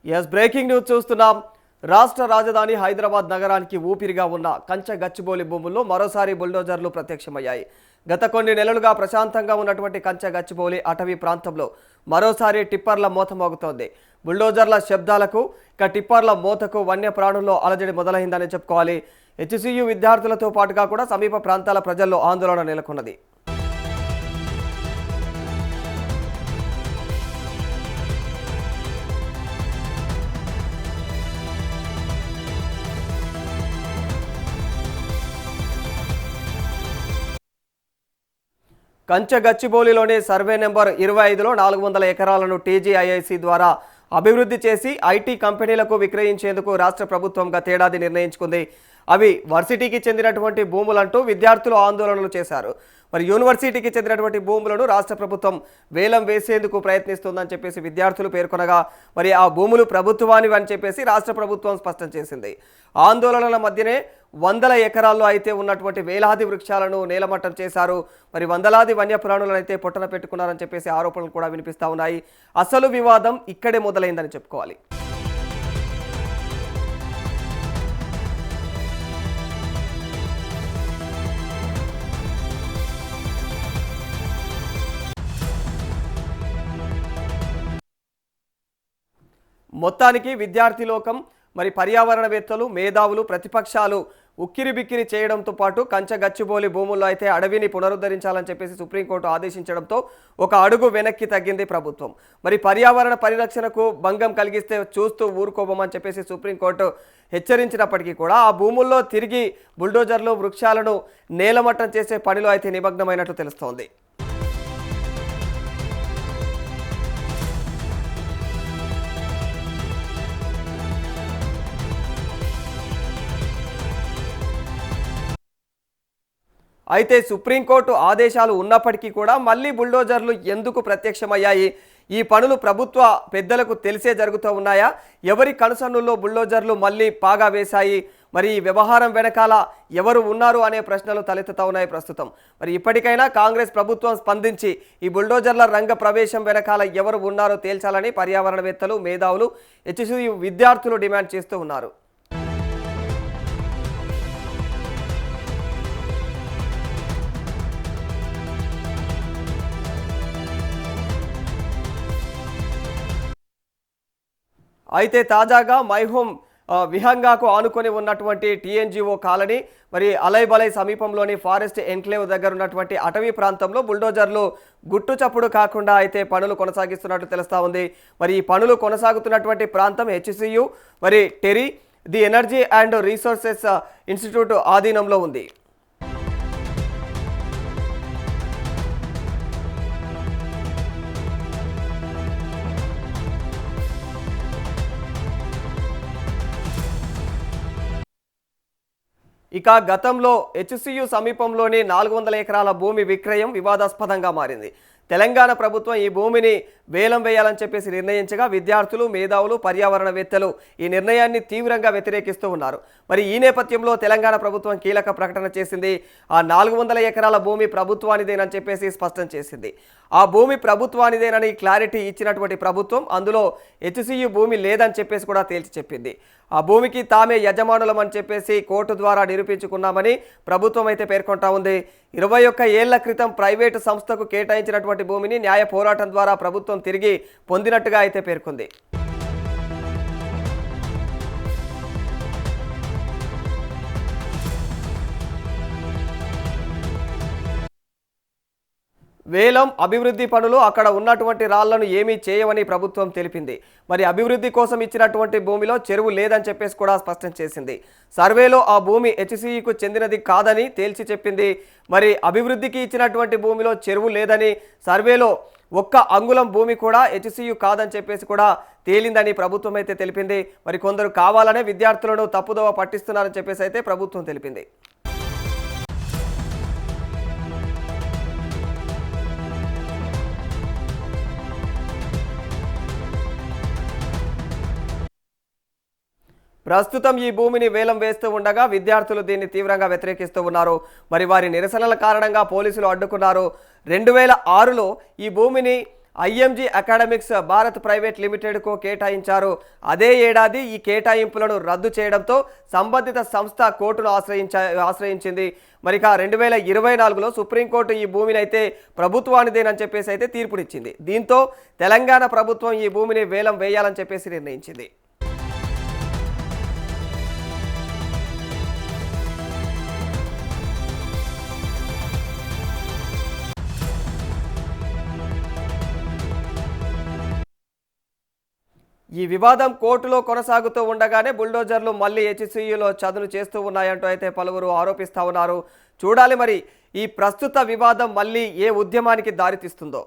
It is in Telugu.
ఎస్ బ్రేకింగ్ న్యూస్ చూస్తున్నాం. రాష్ట్ర రాజధాని హైదరాబాద్ నగరానికి ఊపిరిగా ఉన్న కంచె గచ్చిబౌలి భూముల్లో మరోసారి బుల్డోజర్లు ప్రత్యక్షమయ్యాయి. గత కొన్ని నెలలుగా ప్రశాంతంగా ఉన్నటువంటి కంచె గచ్చిబౌలి అటవీ ప్రాంతంలో మరోసారి టిప్పర్ల మోత మోగుతోంది. బుల్డోజర్ల శబ్దాలకు ఇక టిప్పర్ల మోతకు వన్యప్రాణుల్లో అలజడి మొదలైందని చెప్పుకోవాలి. హెచ్సియు విద్యార్థులతో పాటుగా కూడా సమీప ప్రాంతాల ప్రజల్లో ఆందోళన నెలకొన్నది. కంచె గచ్చిబౌలిలోని సర్వే నెంబర్ 25లో 400 ఎకరాలను టీజీఐఐసి ద్వారా అభివృద్ధి చేసి ఐటీ కంపెనీలకు విక్రయించేందుకు రాష్ట్ర ప్రభుత్వం గతేడాది నిర్ణయించుకుంది. అవి వర్సిటీకి చెందినటువంటి భూములంటూ విద్యార్థులు ఆందోళనలు చేశారు. మరి యూనివర్సిటీకి చెందినటువంటి భూములను రాష్ట్ర ప్రభుత్వం వేలం వేసేందుకు ప్రయత్నిస్తుందని చెప్పేసి విద్యార్థులు పేర్కొనగా మరి ఆ భూములు ప్రభుత్వానివి అని చెప్పేసి రాష్ట్ర ప్రభుత్వం స్పష్టం చేసింది. ఆందోళనల మధ్యనే వందల ఎకరాల్లో అయితే ఉన్నటువంటి వేలాది వృక్షాలను నేలమట్టం చేశారు. మరి వందలాది వన్యప్రాణులను అయితే పొట్టన పెట్టుకున్నారని చెప్పేసి ఆరోపణలు కూడా వినిపిస్తూ ఉన్నాయి. అసలు వివాదం ఇక్కడే మొదలైందని చెప్పుకోవాలి. మొత్తానికి విద్యార్థి లోకం మరి పర్యావరణవేత్తలు మేధావులు ప్రతిపక్షాలు ఉక్కిరిబిక్కిరి చేయడంతో పాటు కంచె గచ్చిబౌలి భూముల్లో అయితే అడవిని పునరుద్ధరించాలని చెప్పేసి సుప్రీంకోర్టు ఆదేశించడంతో ఒక అడుగు వెనక్కి తగ్గింది ప్రభుత్వం. మరి పర్యావరణ పరిరక్షణకు భంగం కలిగిస్తే చూస్తూ ఊరుకోబోమని చెప్పేసి సుప్రీంకోర్టు హెచ్చరించినప్పటికీ కూడా ఆ భూముల్లో తిరిగి బుల్డోజర్లు వృక్షాలను నేలమట్టం చేసే పనిలో అయితే నిమగ్నమైనట్లు తెలుస్తోంది. అయితే సుప్రీంకోర్టు ఆదేశాలు ఉన్నప్పటికీ కూడా మళ్ళీ బుల్డోజర్లు ఎందుకు ప్రత్యక్షమయ్యాయి? ఈ పనులు ప్రభుత్వ పెద్దలకు తెలిసే జరుగుతూ ఉన్నాయా? ఎవరి కనుసన్నుల్లో బుల్డోజర్లు మళ్ళీ పాగా వేశాయి? మరి ఈ వ్యవహారం వెనకాల ఎవరు ఉన్నారు అనే ప్రశ్నలు తలెత్తుతూ ఉన్నాయి ప్రస్తుతం. మరి ఇప్పటికైనా కాంగ్రెస్ ప్రభుత్వం స్పందించి ఈ బుల్డోజర్ల రంగ ప్రవేశం వెనకాల ఎవరు ఉన్నారో తేల్చాలని పర్యావరణవేత్తలు మేధావులు హెచ్సియు విద్యార్థులు డిమాండ్ చేస్తూ ఉన్నారు. అయితే తాజాగా మైహోమ్ విహంగాకు ఆనుకొని ఉన్నటువంటి టీఎన్జిఓ కాలనీ మరి అలైబలై సమీపంలోని ఫారెస్ట్ ఎన్క్లేవ్ దగ్గర ఉన్నటువంటి అటవీ ప్రాంతంలో బుల్డోజర్లు గుట్టు చప్పుడు కాకుండా అయితే పనులు కొనసాగిస్తున్నట్టు తెలుస్తూ ఉంది. మరి ఈ పనులు కొనసాగుతున్నటువంటి ప్రాంతం హెచ్సియు మరి TERI the energy and resources institute ఆధీనంలో ఉంది. ఇక గతంలో హెచ్సియు సమీపంలోని 400 ఎకరాల భూమి విక్రయం వివాదాస్పదంగా మారింది. తెలంగాణ ప్రభుత్వం ఈ భూమిని వేలం వేయాలని చెప్పేసి నిర్ణయించగా విద్యార్థులు మేధావులు పర్యావరణవేత్తలు ఈ నిర్ణయాన్ని తీవ్రంగా వ్యతిరేకిస్తూ ఉన్నారు. మరి ఈ నేపథ్యంలో తెలంగాణ ప్రభుత్వం కీలక ప్రకటన చేసింది. ఆ 400 ఎకరాల భూమి ప్రభుత్వానిదేనని చెప్పేసి స్పష్టం చేసింది. ఆ భూమి ప్రభుత్వానిదేనని క్లారిటీ ఇచ్చినటువంటి ప్రభుత్వం అందులో హెచ్సియు భూమి లేదని చెప్పేసి కూడా తేల్చి చెప్పింది. ఆ భూమికి తామే యజమానులమని చెప్పేసి కోర్టు ద్వారా నిరూపించుకున్నామని ప్రభుత్వం అయితే పేర్కొంటా ఉంది. 21 ఏళ్ల క్రితం ప్రైవేటు సంస్థకు కేటాయించినటువంటి భూమిని న్యాయ పోరాటం ద్వారా ప్రభుత్వం తిరిగి పొందినట్టుగా అయితే పేర్కొంది. వేలం అభివృద్ధి పనులు అక్కడ ఉన్నటువంటి రాళ్లను ఏమీ చేయవని ప్రభుత్వం తెలిపింది. మరి అభివృద్ధి కోసం ఇచ్చినటువంటి భూమిలో చెరువు లేదని చెప్పేసి కూడా స్పష్టం చేసింది. సర్వేలో ఆ భూమి హెచ్సియుకు చెందినది కాదని తేల్చి చెప్పింది. మరి అభివృద్ధికి ఇచ్చినటువంటి భూమిలో చెరువు లేదని, సర్వేలో 1 అంగుళం భూమి కూడా హెచ్సియు కాదని చెప్పేసి కూడా తేలిందని ప్రభుత్వం అయితే తెలిపింది. మరి కొందరు కావాలనే విద్యార్థులను తప్పుదోవ పట్టిస్తున్నారని చెప్పేసి అయితే ప్రభుత్వం తెలిపింది. ప్రస్తుతం ఈ భూమిని వేలం వేస్తూ ఉండగా విద్యార్థులు దీన్ని తీవ్రంగా వ్యతిరేకిస్తూ ఉన్నారు. మరి వారి నిరసనల కారణంగా పోలీసులు అడ్డుకున్నారు. 2006లో ఈ భూమిని ఐఎంజీ అకాడమిక్స్ భారత్ ప్రైవేట్ లిమిటెడ్కు కేటాయించారు. అదే ఏడాది ఈ కేటాయింపులను రద్దు చేయడంతో సంబంధిత సంస్థ కోర్టును ఆశ్రయించింది. మరి 2024లో సుప్రీంకోర్టు ఈ భూమిని అయితే ప్రభుత్వానిదేనని చెప్పేసి అయితే తీర్పునిచ్చింది. దీంతో తెలంగాణ ప్రభుత్వం ఈ భూమిని వేలం వేయాలని చెప్పేసి నిర్ణయించింది. ఈ వివాదం కోర్టులో కొనసాగుతూ ఉండగానే బుల్డోజర్లు మళ్ళీ హెచ్సియులో చదును చేస్తూ ఉన్నాయంటూ అయితే పలువురు ఆరోపిస్తూ ఉన్నారు. చూడాలి మరి ఈ ప్రస్తుత వివాదం మళ్ళీ ఏ ఉద్యమానికి దారితీస్తుందో.